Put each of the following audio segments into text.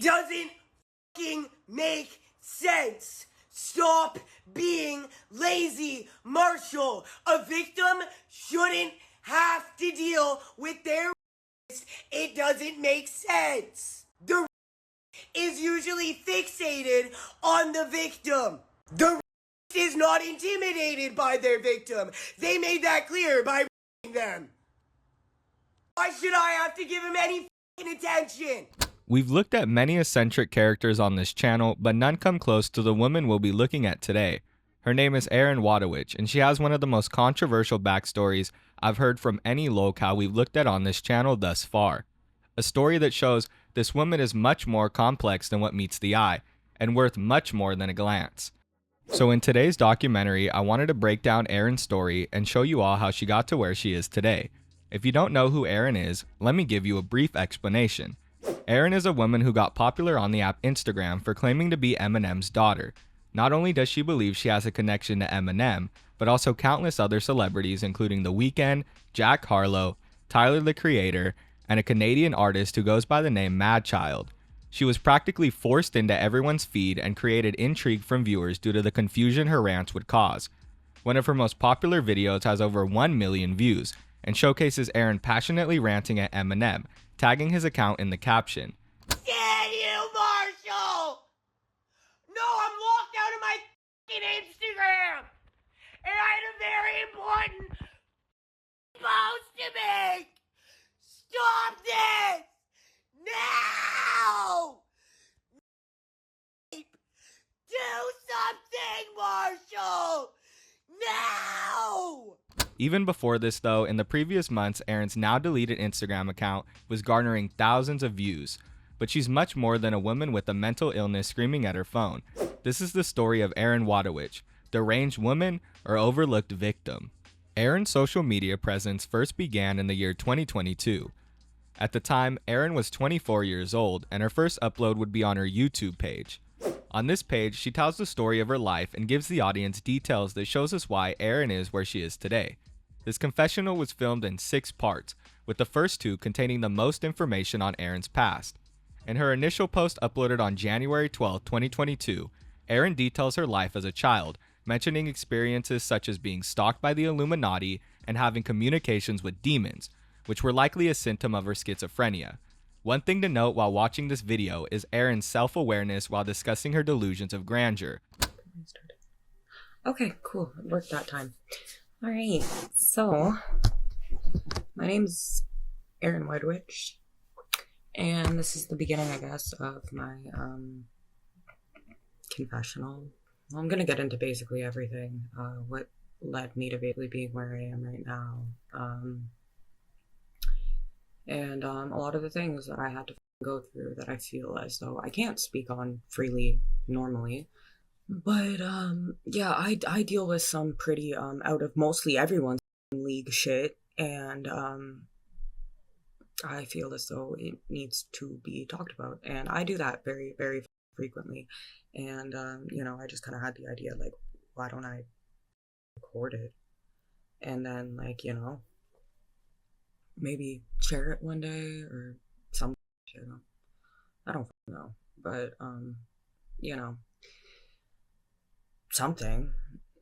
doesn't fucking make sense. Stop being lazy, Marshall. A victim shouldn't have to deal with their rapist. It doesn't make sense. The rapist is usually fixated on the victim. The rapist is not intimidated by their victim. They made that clear by raping them. Why should I have to give him any fucking attention? We've looked at many eccentric characters on this channel, but none come close to the woman we'll be looking at today. Her name is Eryn Wojtowicz, and she has one of the most controversial backstories I've heard from any lolcow we've looked at on this channel thus far. A story that shows this woman is much more complex than what meets the eye, and worth much more than a glance. So in today's documentary, I wanted to break down Eryn's story and show you all how she got to where she is today. If you don't know who Eryn is, let me give you a brief explanation. Eryn is a woman who got popular on the app Instagram for claiming to be Eminem's daughter. Not only does she believe she has a connection to Eminem, but also countless other celebrities including The Weeknd, Jack Harlow, Tyler the Creator, and a Canadian artist who goes by the name Madchild. She was practically forced into everyone's feed and created intrigue from viewers due to the confusion her rants would cause. One of her most popular videos has over 1 million views and showcases Eryn passionately ranting at Eminem, tagging his account in the caption. Can you, Marshall? No, I'm locked out of my fucking Instagram. And I had a very important post to make. Stop this! Now! Do something, Marshall! Now! Even before this though, in the previous months, Eryn's now deleted Instagram account was garnering thousands of views. But she's much more than a woman with a mental illness screaming at her phone. This is the story of Eryn Wojtowicz, deranged woman or overlooked victim. Eryn's social media presence first began in the year 2022. At the time, Eryn was 24 years old, and her first upload would be on her YouTube page. On this page, she tells the story of her life and gives the audience details that shows us why Eryn is where she is today. This confessional was filmed in 6 parts, with the first 2 containing the most information on Eryn's past. In her initial post uploaded on January 12, 2022, Eryn details her life as a child, mentioning experiences such as being stalked by the Illuminati and having communications with demons, which were likely a symptom of her schizophrenia. One thing to note while watching this video is Eryn's self-awareness while discussing her delusions of grandeur. Okay, cool. It worked that time. Alright, so my name's Eryn Wojtowicz, and this is the beginning, I guess, of my confessional. I'm gonna get into basically everything, what led me to basically being where I am right now. And a lot of the things that I had to go through that I feel as though I can't speak on freely normally. But yeah, I deal with some pretty out of mostly everyone's league shit, and I feel as though it needs to be talked about, and I do that very, very frequently. And you know, I just kind of had the idea, like, why don't I record it and then, like, you know, maybe share it one day or some shit. I don't know, but you know, something.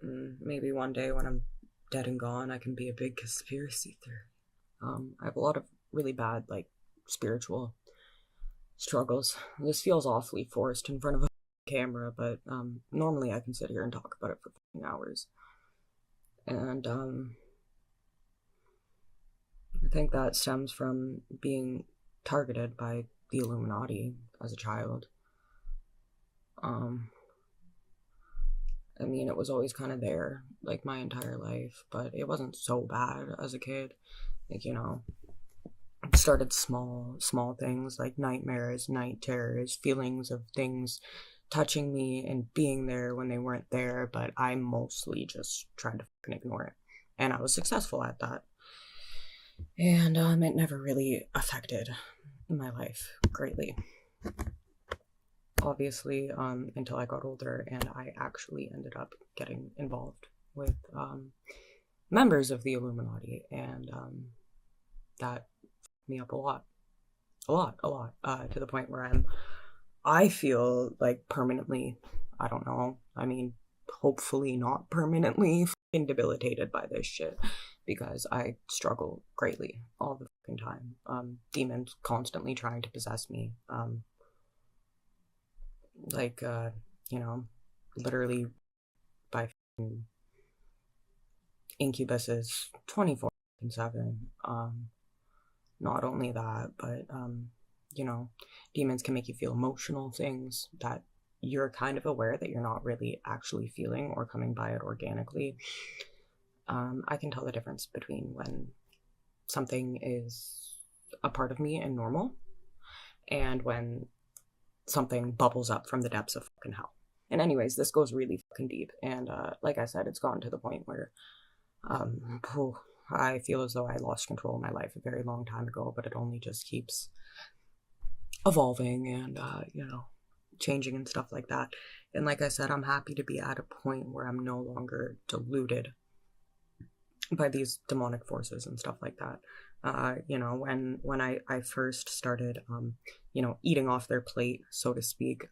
Maybe one day when I'm dead and gone, I can be a big conspiracy theory. I have a lot of really bad, like, spiritual struggles. This feels awfully forced in front of a camera, but normally I can sit here and talk about it for hours. And I think that stems from being targeted by the Illuminati as a child. I mean, it was always kind of there, like, my entire life, but it wasn't so bad as a kid. Like, you know, it started small things, like nightmares, night terrors, feelings of things touching me and being there when they weren't there, but I mostly just tried to fucking ignore it. And I was successful at that. And it never really affected my life greatly. Obviously, until I got older and I actually ended up getting involved with members of the Illuminati, and that fucked me up a lot, to the point where I'm I feel like permanently, I don't know, I mean, hopefully not permanently fucking debilitated by this shit, because I struggle greatly all the fucking time. Demons constantly trying to possess me. Like, you know, literally by fucking incubuses 24/7. Not only that, but you know, demons can make you feel emotional things that you're kind of aware that you're not really actually feeling or coming by it organically. I can tell the difference between when something is a part of me and normal, and when something bubbles up from the depths of fucking hell. And anyways, this goes really fucking deep, and like I said, it's gotten to the point where I feel as though I lost control of my life a very long time ago, but it only just keeps evolving and you know, changing and stuff like that. And like I said, I'm happy to be at a point where I'm no longer deluded by these demonic forces and stuff like that. You know, when I first started you know, eating off their plate, so to speak,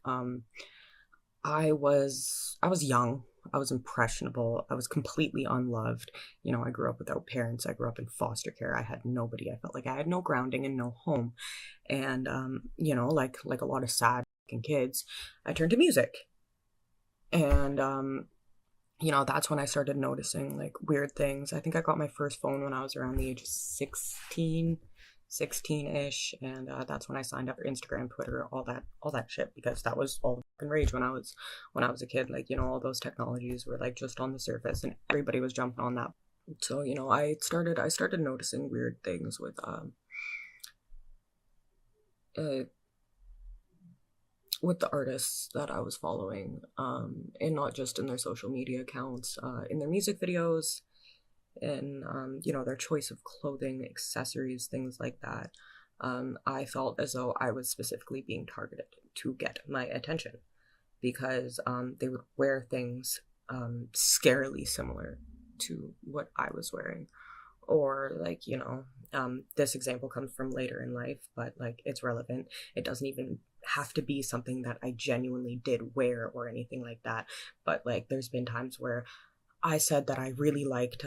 I was young, I was impressionable, I was completely unloved. You know, I grew up without parents, I grew up in foster care, I had nobody, I felt like I had no grounding and no home. And you know, like a lot of sad fucking kids, I turned to music. And you know, that's when I started noticing like weird things. I think I got my first phone when I was around the age of 16-ish, and that's when I signed up for Instagram, Twitter, all that shit, because that was all the fucking rage when I was a kid. Like, you know, all those technologies were like just on the surface and everybody was jumping on that. So, you know, I started noticing weird things with the artists that I was following, and not just in their social media accounts, in their music videos, and you know, their choice of clothing, accessories, things like that. I felt as though I was specifically being targeted to get my attention, because they would wear things scarily similar to what I was wearing. Or like, you know, this example comes from later in life, but like, it's relevant. It doesn't even have to be something that I genuinely did wear or anything like that. But like, there's been times where I said that I really liked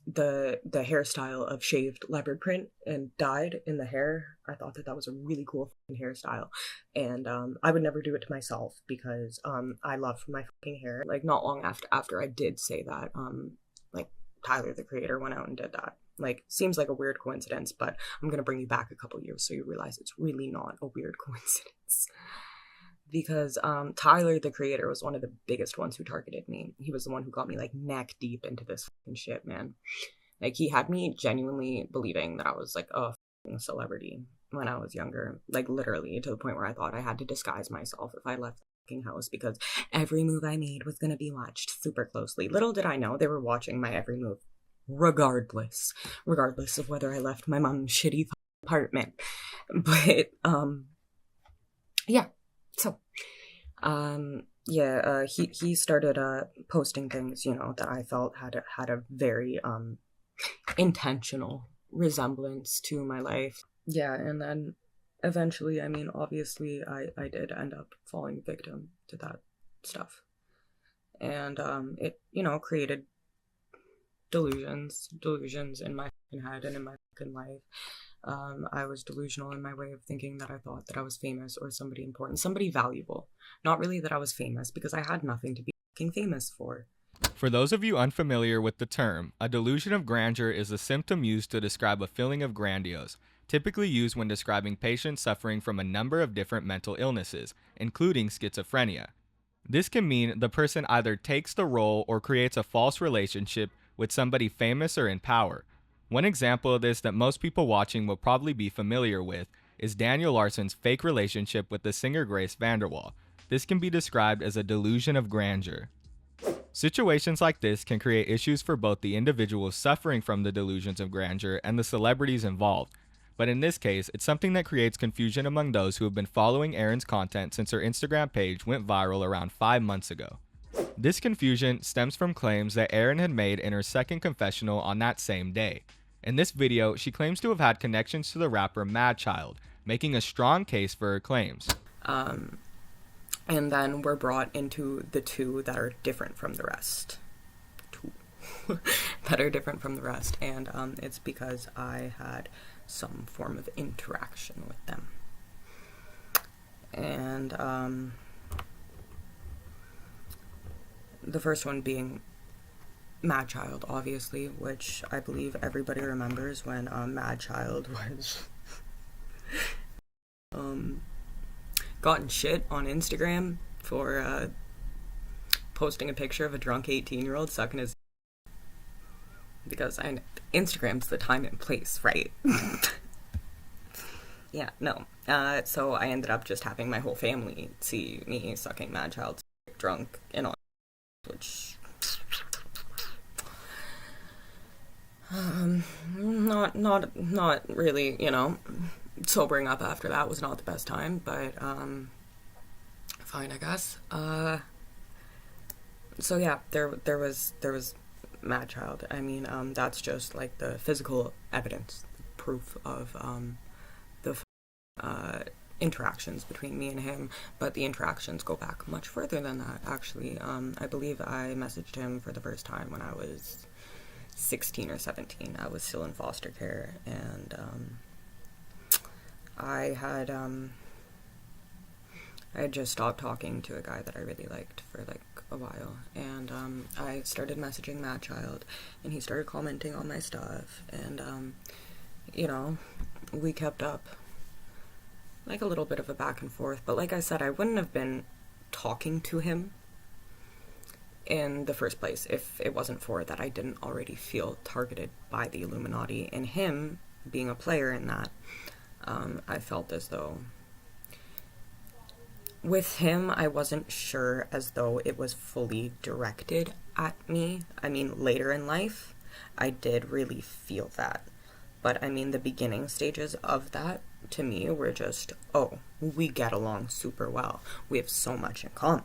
the hairstyle of shaved leopard print and dyed in the hair. I thought that was a really cool fucking hairstyle, and I would never do it to myself, because I love my fucking hair. Like, not long after I did say that, like, Tyler the Creator went out and did that. Like, seems like a weird coincidence, but I'm gonna bring you back a couple years so you realize it's really not a weird coincidence. Because Tyler the Creator was one of the biggest ones who targeted me. He was the one who got me like neck deep into this fucking shit, man. Like, he had me genuinely believing that I was like a fucking celebrity when I was younger. Like, literally, to the point where I thought I had to disguise myself if I left the fucking house, because every move I made was gonna be watched super closely. Little did I know they were watching my every move, regardless of whether I left my mom's shitty apartment. But yeah. So, he started posting things, you know, that I felt had a very intentional resemblance to my life. Yeah, and then eventually, I mean, obviously, I did end up falling victim to that stuff, and it, you know, created delusions in my fucking head and in my fucking life. I was delusional in my way of thinking that I thought that I was famous or somebody important, somebody valuable. Not really that I was famous, because I had nothing to be fucking famous for. For those of you unfamiliar with the term, a delusion of grandeur is a symptom used to describe a feeling of grandiose, typically used when describing patients suffering from a number of different mental illnesses, including schizophrenia. This can mean the person either takes the role or creates a false relationship with somebody famous or in power. One example of this that most people watching will probably be familiar with is Daniel Larson's fake relationship with the singer Grace VanderWaal. This can be described as a delusion of grandeur. Situations like this can create issues for both the individuals suffering from the delusions of grandeur and the celebrities involved. But in this case, it's something that creates confusion among those who have been following Eryn's content since her Instagram page went viral around 5 months ago. This confusion stems from claims that Eryn had made in her second confessional on that same day. In this video, she claims to have had connections to the rapper Madchild, making a strong case for her claims. And then we're brought into the two that are different from the rest. That are different from the rest. And it's because I had some form of interaction with them. And the first one being Madchild, obviously, which I believe everybody remembers when Madchild was gotten shit on Instagram for posting a picture of a drunk 18-year-old sucking his, because Instagram's the time and place, right? Yeah, no. So I ended up just having my whole family see me sucking Madchild's drunk and all, which not really, you know, sobering up after that was not the best time, but fine, I guess. So yeah, there was Madchild. I mean, that's just like the physical evidence, proof of the interactions between me and him, but the interactions go back much further than that, actually. I believe I messaged him for the first time when I was 16 or 17. I was still in foster care, and I had just stopped talking to a guy that I really liked for like a while, and I started messaging Madchild, and he started commenting on my stuff, and you know, we kept up like a little bit of a back and forth, but like I said, I wouldn't have been talking to him in the first place if it wasn't for that I didn't already feel targeted by the Illuminati, and him being a player in that, I felt as though with him, I wasn't sure as though it was fully directed at me. I mean, later in life, I did really feel that. But I mean, the beginning stages of that, to me, were just, oh, we get along super well. We have so much in common.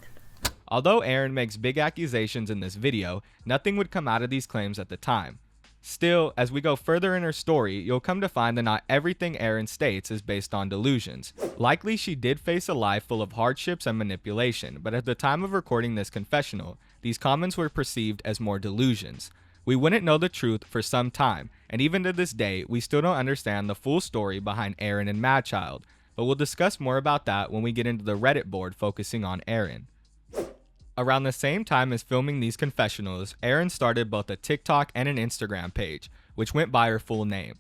Although Eryn makes big accusations in this video, nothing would come out of these claims at the time. Still, as we go further in her story, you'll come to find that not everything Eryn states is based on delusions. Likely she did face a life full of hardships and manipulation, but at the time of recording this confessional, these comments were perceived as more delusions. We wouldn't know the truth for some time, and even to this day, we still don't understand the full story behind Eryn and Madchild, but we'll discuss more about that when we get into the Reddit board focusing on Eryn. Around the same time as filming these confessionals, Eryn started both a TikTok and an Instagram page, which went by her full name.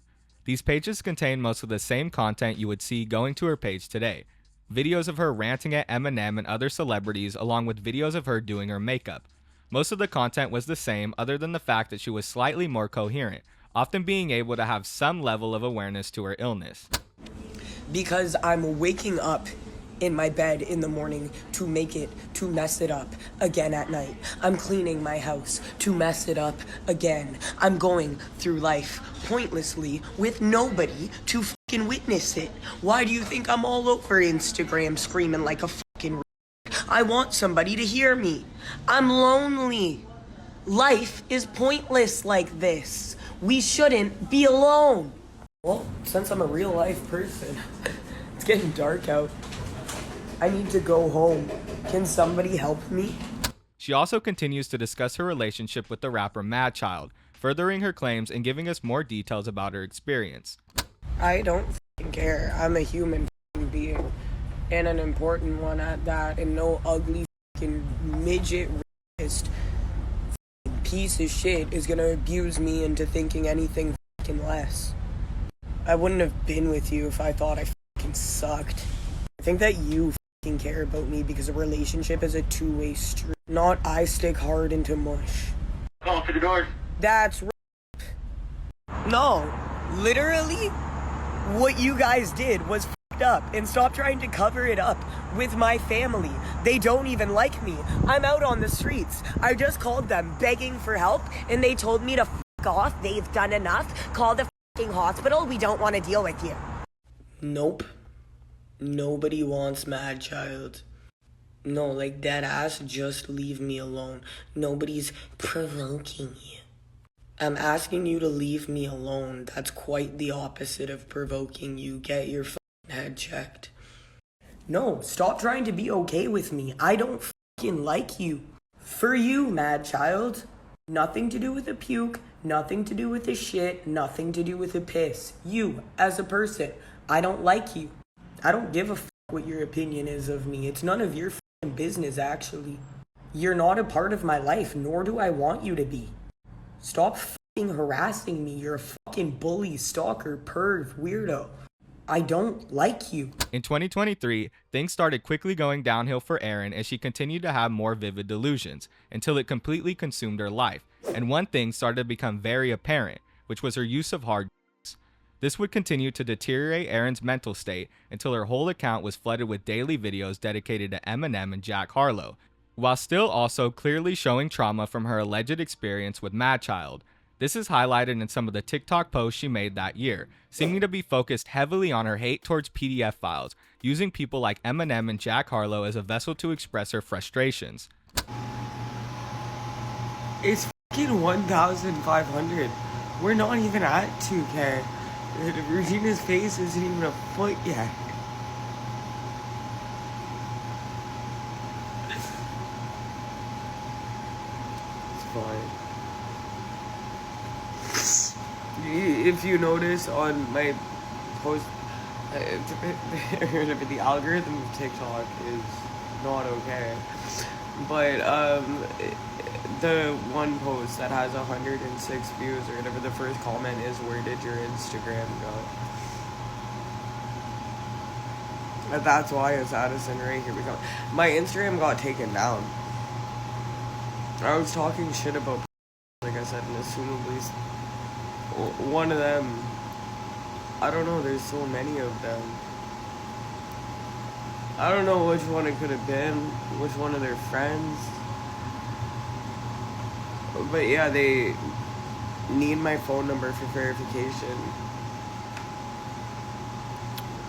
These pages contain most of the same content you would see going to her page today. Videos of her ranting at Eminem and other celebrities, along with videos of her doing her makeup. Most of the content was the same, other than the fact that she was slightly more coherent, often being able to have some level of awareness to her illness. Because I'm waking up in my bed in the morning to mess it up again at night. I'm cleaning my house to mess it up again. I'm going through life pointlessly with nobody to fucking witness it. Why do you think I'm all over Instagram screaming like a fucking I want somebody to hear me. I'm lonely. Life is pointless like this. We shouldn't be alone. Well, since I'm a real life person, it's getting dark out. I need to go home. Can somebody help me? She also continues to discuss her relationship with the rapper Madchild, furthering her claims and giving us more details about her experience. I don't fucking care. I'm a human being, and an important one at that, and no ugly fucking midget racist piece of shit is gonna abuse me into thinking anything fucking less. I wouldn't have been with you if I thought I fucking sucked. I think that you fucking care about me because a relationship is a two-way street, not I stick hard into mush. Call for the doors. That's right. No, literally, what you guys did was fucked up, and stop trying to cover it up with my family. They don't even like me. I'm out on the streets. I just called them begging for help, and they told me to fuck off. They've done enough. Call the fucking hospital. We don't want to deal with you. Nope. Nobody wants Madchild. No, like dead ass, just leave me alone. Nobody's provoking you. I'm asking you to leave me alone. That's quite the opposite of provoking you. Get your fucking head checked. No, stop trying to be okay with me. I don't fucking like you. For you, Madchild. Nothing to do with a puke, nothing to do with a shit, nothing to do with a piss. You, as a person, I don't like you. I don't give a fuck what your opinion is of me. It's none of your fucking business, actually. You're not a part of my life, nor do I want you to be. Stop fucking harassing me. You're a fucking bully, stalker, perv, weirdo. I don't like you. In 2023, things started quickly going downhill for Eryn as she continued to have more vivid delusions, until it completely consumed her life, and one thing started to become very apparent, which was her use of hard drugs. This would continue to deteriorate Eryn's mental state until her whole account was flooded with daily videos dedicated to Eminem and Jack Harlow, while still also clearly showing trauma from her alleged experience with Madchild. This is highlighted in some of the TikTok posts she made that year, seeming to be focused heavily on her hate towards PDF files, using people like Eminem and Jack Harlow as a vessel to express her frustrations. It's fucking 1,500. We're not even at 2K. Regina's face isn't even a foot yet. It's fine. If you notice on my post, the algorithm of TikTok is not okay. But the one post that has 106 views or whatever, the first comment is, "Where did your Instagram go?" And that's why it's Addison right here. My Instagram got taken down. I was talking shit about, like I said, and assumably one of them, I don't know, there's so many of them. I don't know which one it could have been, which one of their friends. But yeah, they need my phone number for verification.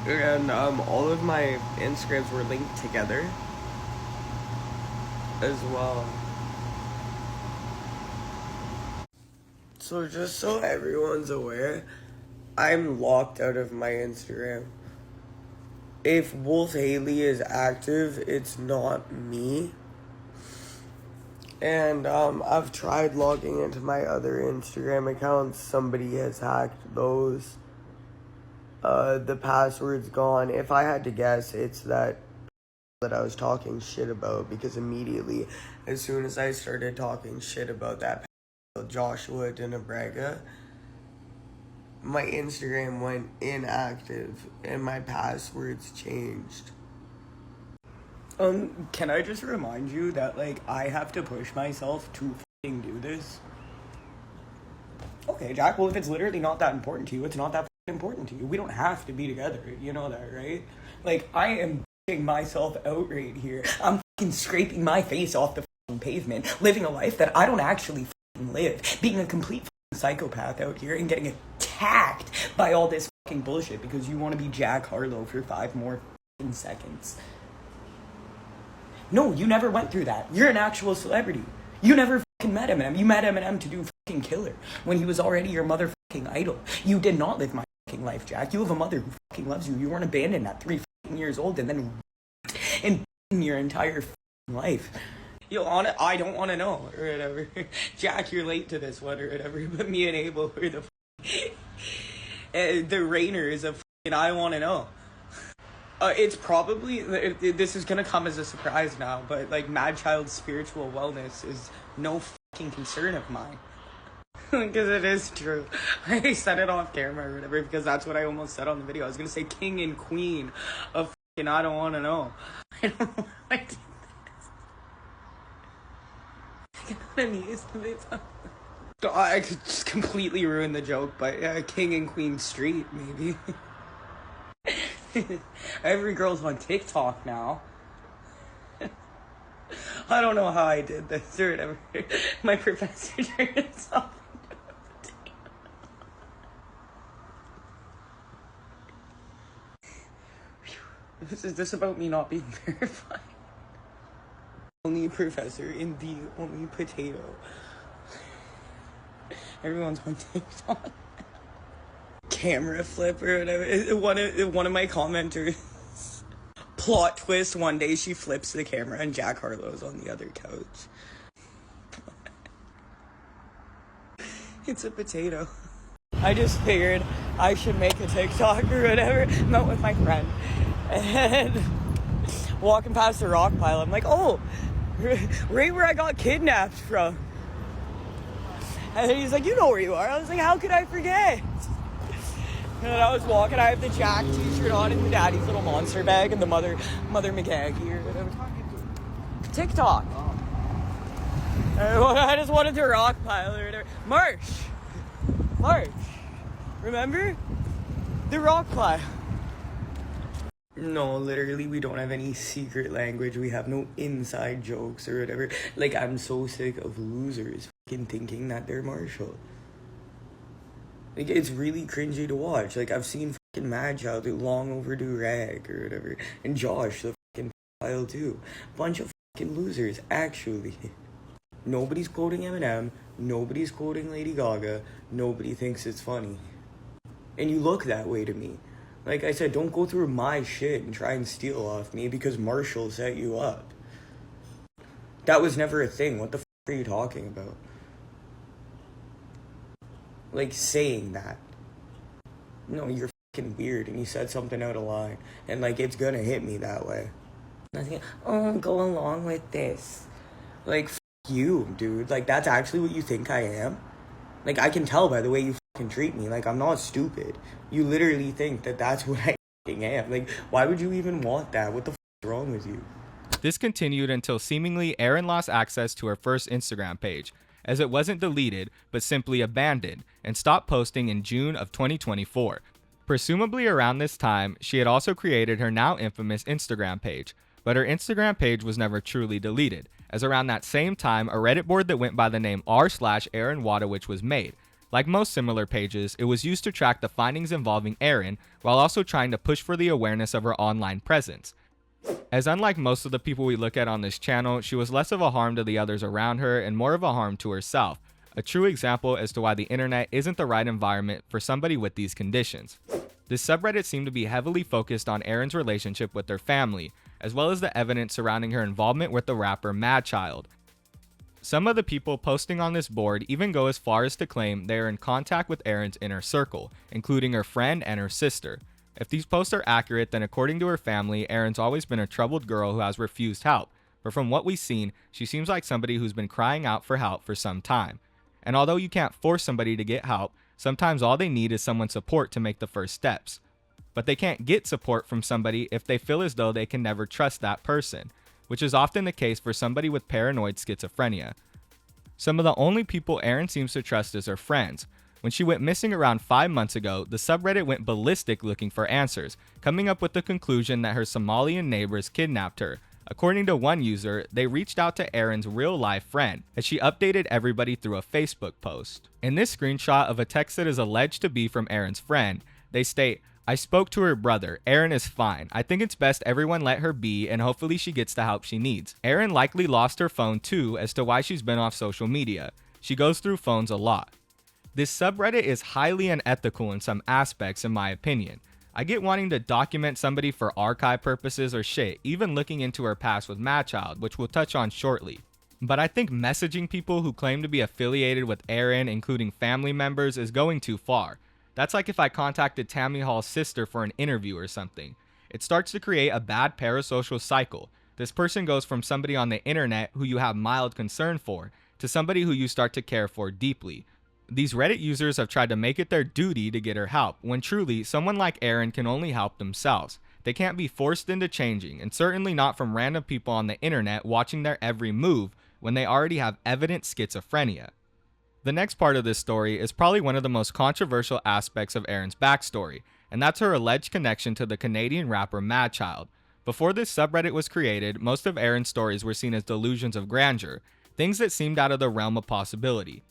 And all of my Instagrams were linked together as well. So just so everyone's aware, I'm locked out of my Instagram. If Wolf Haley is active, it's not me. And I've tried logging into my other Instagram accounts. Somebody has hacked those. The password's gone. If I had to guess, it's that I was talking shit about, because immediately, as soon as I started talking shit about that Joshua Dinabraga, my Instagram went inactive and my passwords changed. Can I just remind you that, like, I have to push myself to f***ing do this? Okay, Jack, well, if it's literally not that important to you, it's not that f***ing important to you. We don't have to be together, you know that, right? Like, I am f***ing myself out right here. I'm f***ing scraping my face off the f***ing pavement, living a life that I don't actually f***ing live, being a complete f***ing psychopath out here and getting attacked by all this f***ing bullshit because you want to be Jack Harlow for 5 more f***ing seconds. No, you never went through that. You're an actual celebrity. You never fucking met Eminem. You met Eminem to do fucking Killer when he was already your motherfucking idol. You did not live my fucking life, Jack. You have a mother who fucking loves you. You weren't abandoned at 3 fucking years old and then in your entire fucking life. I don't want to know, or whatever. Jack, you're late to this one, or whatever. But me and Abel were the Rainers of fucking I want to know. It's probably, this is gonna come as a surprise now, but like Madchild's spiritual wellness is no fucking concern of mine. Because it is true. I said it off camera or whatever because that's what I almost said on the video. I was gonna say king and queen of fucking I don't wanna know. I don't know why I did this. I'm used to this. I could just completely ruin the joke, but king and queen street, maybe. Every girl's on TikTok now. I don't know how I did this or whatever. My professor turned himself into a potato. Is this about me not being verified? Only professor, indeed, only potato. Everyone's on TikTok. Camera flip or whatever. One of my commenters Plot twist, one day she flips the camera and Jack Harlow's on the other couch. It's a potato. I just figured I should make a TikTok or whatever. Met with my friend. And walking past the rock pile, I'm like, oh, right where I got kidnapped from. And then he's like, you know where you are. I was like, how could I forget? And I was walking, I have the Jack t-shirt on and the daddy's little monster bag and the Mother McGaggy or whatever. TikTok. I just wanted to rock pile or whatever. March. Remember? The rock pile. No, literally, we don't have any secret language. We have no inside jokes or whatever. Like, I'm so sick of losers fucking thinking that they're Marshall. Like, it's really cringy to watch. Like, I've seen fucking Madchild do long overdue rag or whatever. And Josh, the fucking file too. Bunch of fucking losers, actually. Nobody's quoting Eminem. Nobody's quoting Lady Gaga. Nobody thinks it's funny. And you look that way to me. Like I said, don't go through my shit and try and steal off me because Marshall set you up. That was never a thing. What the fuck are you talking about? Like, saying that. No, you're fucking weird and you said something out of line. And, like, it's gonna hit me that way. Go along with this. Like, f*** you, dude. Like, that's actually what you think I am? Like, I can tell by the way you fucking treat me. Like, I'm not stupid. You literally think that that's what I fucking am. Like, why would you even want that? What the f*** is wrong with you? This continued until seemingly Eryn lost access to her first Instagram page, as it wasn't deleted, but simply abandoned, and stopped posting in June of 2024. Presumably around this time, she had also created her now infamous Instagram page, but her Instagram page was never truly deleted, as around that same time, a Reddit board that went by the name r/Eryn Wojtowicz was made. Like most similar pages, it was used to track the findings involving Eryn, while also trying to push for the awareness of her online presence. As unlike most of the people we look at on this channel, she was less of a harm to the others around her and more of a harm to herself. A true example as to why the internet isn't the right environment for somebody with these conditions. This subreddit seemed to be heavily focused on Eryn's relationship with her family, as well as the evidence surrounding her involvement with the rapper Madchild. Some of the people posting on this board even go as far as to claim they are in contact with Eryn's inner circle, including her friend and her sister. If these posts are accurate, then according to her family, Eryn's always been a troubled girl who has refused help, but from what we've seen, she seems like somebody who's been crying out for help for some time. And although you can't force somebody to get help, sometimes all they need is someone's support to make the first steps. But they can't get support from somebody if they feel as though they can never trust that person, which is often the case for somebody with paranoid schizophrenia. Some of the only people Eryn seems to trust is her friends. When she went missing around 5 months ago, the subreddit went ballistic looking for answers, coming up with the conclusion that her Somalian neighbors kidnapped her. According to one user, they reached out to Eryn's real-life friend, as she updated everybody through a Facebook post. In this screenshot of a text that is alleged to be from Eryn's friend, they state, "I spoke to her brother. Eryn is fine. I think it's best everyone let her be and hopefully she gets the help she needs." Eryn likely lost her phone too as to why she's been off social media. She goes through phones a lot. This subreddit is highly unethical in some aspects in my opinion. I get wanting to document somebody for archive purposes or shit, even looking into her past with Madchild, which we'll touch on shortly. But I think messaging people who claim to be affiliated with Eryn, including family members, is going too far. That's like if I contacted Tammy Hall's sister for an interview or something. It starts to create a bad parasocial cycle. This person goes from somebody on the internet who you have mild concern for, to somebody who you start to care for deeply. These Reddit users have tried to make it their duty to get her help, when truly, someone like Eryn can only help themselves. They can't be forced into changing, and certainly not from random people on the internet watching their every move when they already have evident schizophrenia. The next part of this story is probably one of the most controversial aspects of Eryn's backstory, and that's her alleged connection to the Canadian rapper Madchild. Before this subreddit was created, most of Eryn's stories were seen as delusions of grandeur, things that seemed out of the realm of possibility.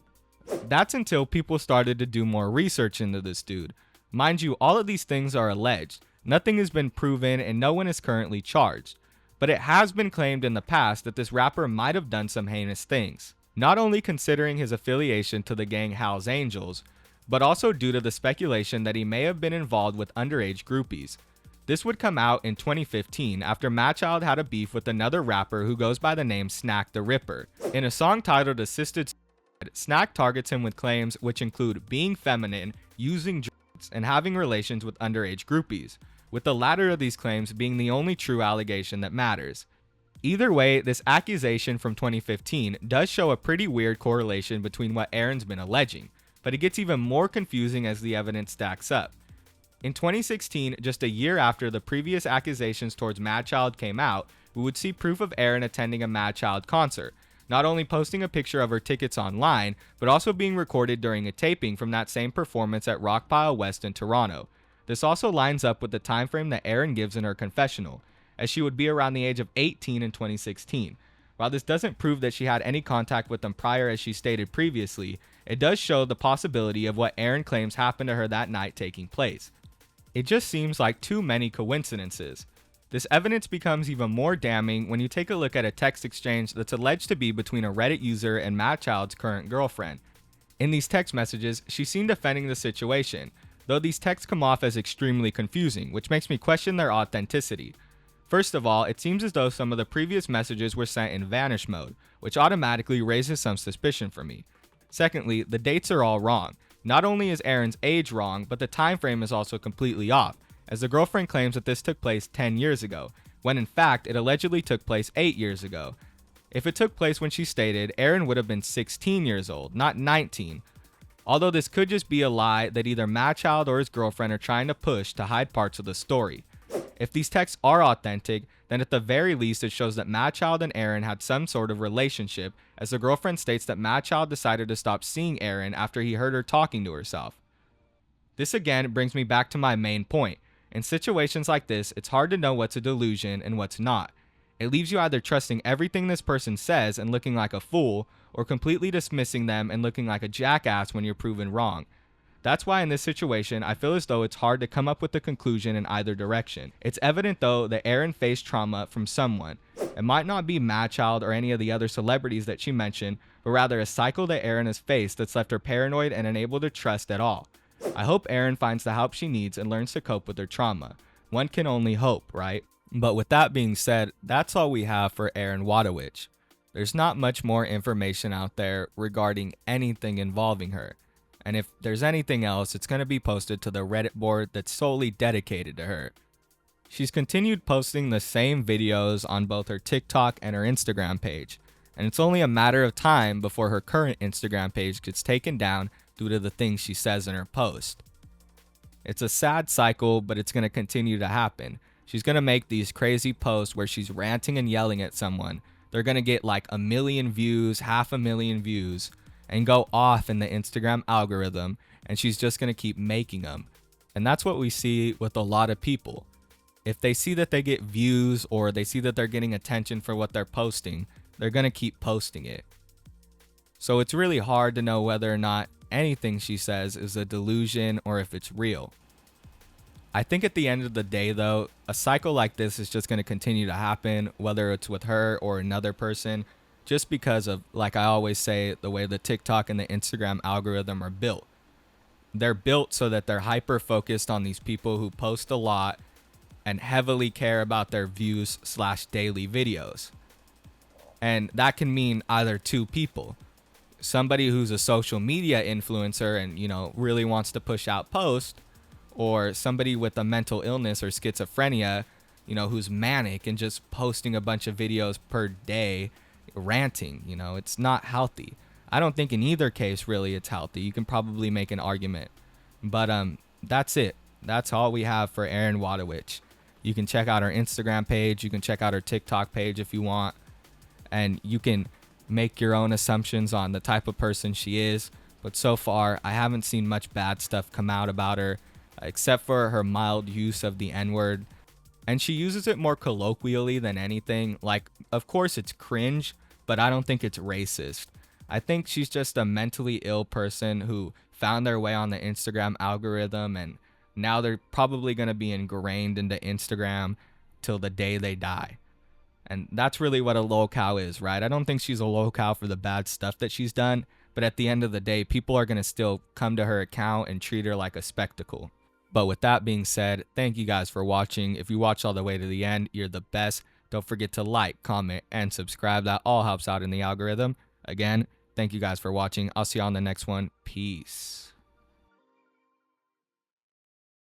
That's until people started to do more research into this dude. Mind you, all of these things are alleged. Nothing has been proven and no one is currently charged. But it has been claimed in the past that this rapper might have done some heinous things. Not only considering his affiliation to the gang Hell's Angels, but also due to the speculation that he may have been involved with underage groupies. This would come out in 2015 after Madchild had a beef with another rapper who goes by the name Snack the Ripper. In a song titled Assisted Suicide, Snack targets him with claims which include being feminine, using drugs, and having relations with underage groupies, with the latter of these claims being the only true allegation that matters. Either way, this accusation from 2015 does show a pretty weird correlation between what Eryn's been alleging, but it gets even more confusing as the evidence stacks up. In 2016, just a year after the previous accusations towards Madchild came out, we would see proof of Eryn attending a Madchild concert, not only posting a picture of her tickets online, but also being recorded during a taping from that same performance at Rockpile West in Toronto. This also lines up with the time frame that Eryn gives in her confessional, as she would be around the age of 18 in 2016. While this doesn't prove that she had any contact with them prior as she stated previously, it does show the possibility of what Eryn claims happened to her that night taking place. It just seems like too many coincidences. This evidence becomes even more damning when you take a look at a text exchange that's alleged to be between a Reddit user and Madchild's current girlfriend. In these text messages, she seemed defending the situation, though these texts come off as extremely confusing, which makes me question their authenticity. First of all, it seems as though some of the previous messages were sent in vanish mode, which automatically raises some suspicion for me. Secondly, the dates are all wrong. Not only is Eryn's age wrong, but the time frame is also completely off, as the girlfriend claims that this took place 10 years ago, when in fact it allegedly took place 8 years ago. If it took place when she stated, Eryn would have been 16 years old, not 19. Although this could just be a lie that either Madchild or his girlfriend are trying to push to hide parts of the story. If these texts are authentic, then at the very least it shows that Madchild and Eryn had some sort of relationship, as the girlfriend states that Madchild decided to stop seeing Eryn after he heard her talking to herself. This again brings me back to my main point. In situations like this, it's hard to know what's a delusion and what's not. It leaves you either trusting everything this person says and looking like a fool, or completely dismissing them and looking like a jackass when you're proven wrong. That's why in this situation, I feel as though it's hard to come up with a conclusion in either direction. It's evident though that Eryn faced trauma from someone. It might not be Madchild or any of the other celebrities that she mentioned, but rather a cycle that Eryn has faced that's left her paranoid and unable to trust at all. I hope Eryn finds the help she needs and learns to cope with her trauma. One can only hope, right? But with that being said, that's all we have for Eryn Wojtowicz. There's not much more information out there regarding anything involving her. And if there's anything else, it's going to be posted to the Reddit board that's solely dedicated to her. She's continued posting the same videos on both her TikTok and her Instagram page, and it's only a matter of time before her current Instagram page gets taken down due to the things she says in her post. It's a sad cycle, but it's going to continue to happen. She's going to make these crazy posts where she's ranting and yelling at someone. They're going to get like 1 million views, 500,000 views, and go off in the Instagram algorithm, and she's just going to keep making them. And that's what we see with a lot of people. If they see that they get views or they see that they're getting attention for what they're posting, they're going to keep posting it. So it's really hard to know whether or not anything she says is a delusion or if it's real. I think at the end of the day though, a cycle like this is just going to continue to happen, whether it's with her or another person, just because of, like I always say, the way the TikTok and the Instagram algorithm are built. They're built so that they're hyper focused on these people who post a lot and heavily care about their views / daily videos. And that can mean either two people. Somebody who's a social media influencer and, really wants to push out posts, or somebody with a mental illness or schizophrenia, who's manic and just posting a bunch of videos per day, ranting. It's not healthy. I don't think in either case really it's healthy. You can probably make an argument, but that's it. That's all we have for Eryn Wojtowicz. You can check out her Instagram page, you can check out her TikTok page if you want, and you can make your own assumptions on the type of person she is. But so far I haven't seen much bad stuff come out about her, except for her mild use of the N-word. And she uses it more colloquially than anything. Like, of course it's cringe, but I don't think it's racist. I think she's just a mentally ill person who found their way on the Instagram algorithm, and now they're probably going to be ingrained into Instagram till the day they die. And that's really what a lolcow is, right? I don't think she's a lolcow for the bad stuff that she's done, but at the end of the day, people are going to still come to her account and treat her like a spectacle. But with that being said, thank you guys for watching. If you watched all the way to the end, you're the best. Don't forget to like, comment, and subscribe. That all helps out in the algorithm. Again, thank you guys for watching. I'll see you on the next one. Peace.